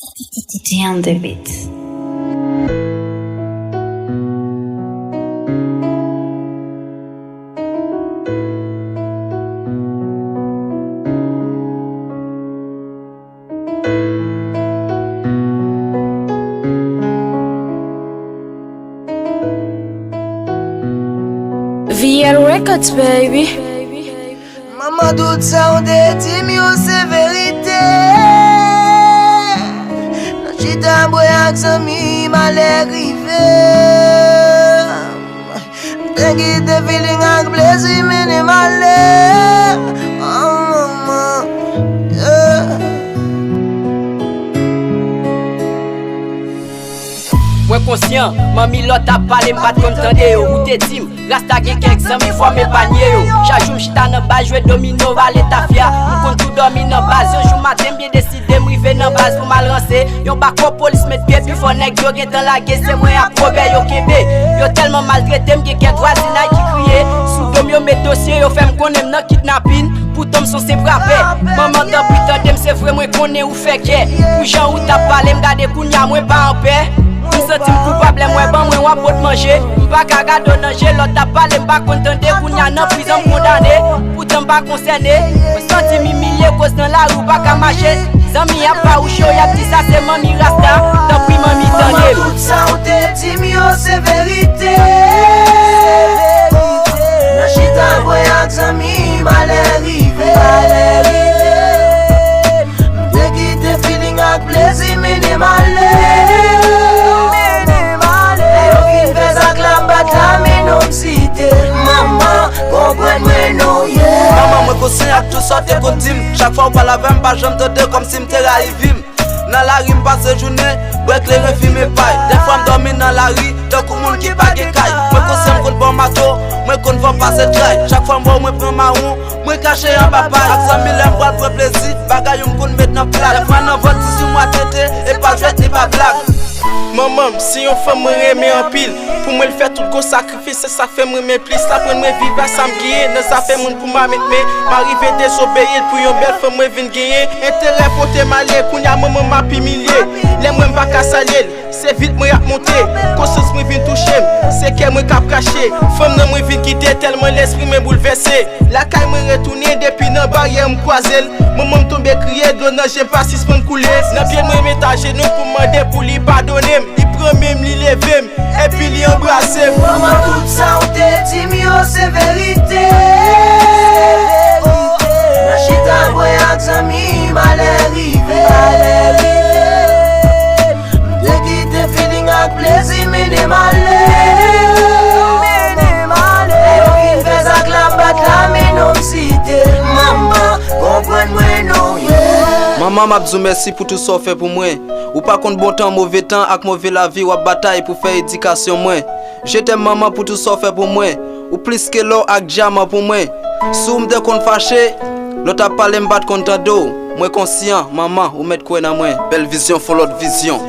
on the beat. VL Records, baby. Maman tout ça on dit mieux c'est vérité. Chita boy ak zami malè rive. M'tengi te feeling ak plaisir mene malè. Oh maman, yeah. Mwen konsyen, mami lot a pale m'pat kontande yo. Ou te tim, rasta gen kek zami fwa me panye yo. Chajou m'chita nan baz, jwe domino vale ta fia. M'kon tout dormi nan baz, yon jou matin bien deside m'rive nan baz pou mal ranse. Yon bako polis met pied, pi fon nek yo gen tan la ge, se mwen aprobe yo kebe. Yo telman maltrete m'gen kek voisinay ki kriye. Sou dom yo met dosye, yo fè m'konem nan kidnapping. Poutom son se frappe, maman tan pritande m'se vre mwen konen ou feke. Pou jan ou ta pale m'gade kounya mwen pa en paix. M'senti m'coupable, mwen ban mwen wapot manje. M'pa kagado nanje, lot a pale m'pa kontande. Kounya nan prison m'kondane, poutan m'pa konserne. M'senti m'humilié cause dans la rue pa ka marche. Zami a pa ou show, y'a pti sa se mami rasta. Tant pis mami tande. Maman tout ça on te dit mieux c'est vérité. Na chita boy ak zami malè rive. M'tengi te feeling ak plaisir mene malè. Maman, comprends-moi non, yeah. Maman, moi conseille à tout sortir qu'on dim. Chaque fois ou pas la vem, pas j'aime te dire comme si m'te arrivé. Dans la rue, passe journée, break les refus mes pailles. Des fois m'dormi dans la rue, donc au monde qui pas de caille. Moi conseille m'conne bon mato, moi qu'on va passer trail. Chaque fois moi prends ma roue, moi caché en papa. Avec 100 000 pour le plaisir, bagaille m'conne mettre dans plat. Des fois dans votre si moi tête, et pas jouer ni pas blague. Maman, si on fait me remet en pile, pour moi le faire tout gros sacrifice, ça fait me remettre plus. Ça prend me vivre à ça me guider, ça fait mon pour ma mettre m'arriver désobéir pour une belle femme me vinn gagner. Intérêt pour te malé, kounya maman m'a humilié. Les moi pas qu'à salir, c'est vite moi y monter. Conscience me vinn toucher, c'est qu'elle me cap caché. Femme non me vinn quitter tellement l'esprit me bouleversé. La caille me retourner depuis dans barrière me croiser. Maman me tomber crier, donnant j'aime pas si se couler. Dans pied me mettre à genoux pour demander pour lui pardonner. Il prend même, il lève et puis il embrasse. Maman tout ça on te dit mieux c'est vérité. Na chita boy ak zami malè rive. M'tengi te feeling ak plaisir mene malè. Yo ki fè zak la bat la menom site. Maman, comprends-moi non, yeah. Maman m'a besoin merci pour tout ça fait pour moi. Ou pas contre bon temps, mauvais temps, ak mauvais la vie ou bataille pour faire éducation moi. Je t'aime maman pour tout ça fait pour moi. Ou plus que l'eau ak diamant pour moi. Sou m'de kon fâché, l'autre a parlé m'bat contre dos. Moi conscient, maman, ou mettre quoi dans moi. Belle vision, faut l'autre vision.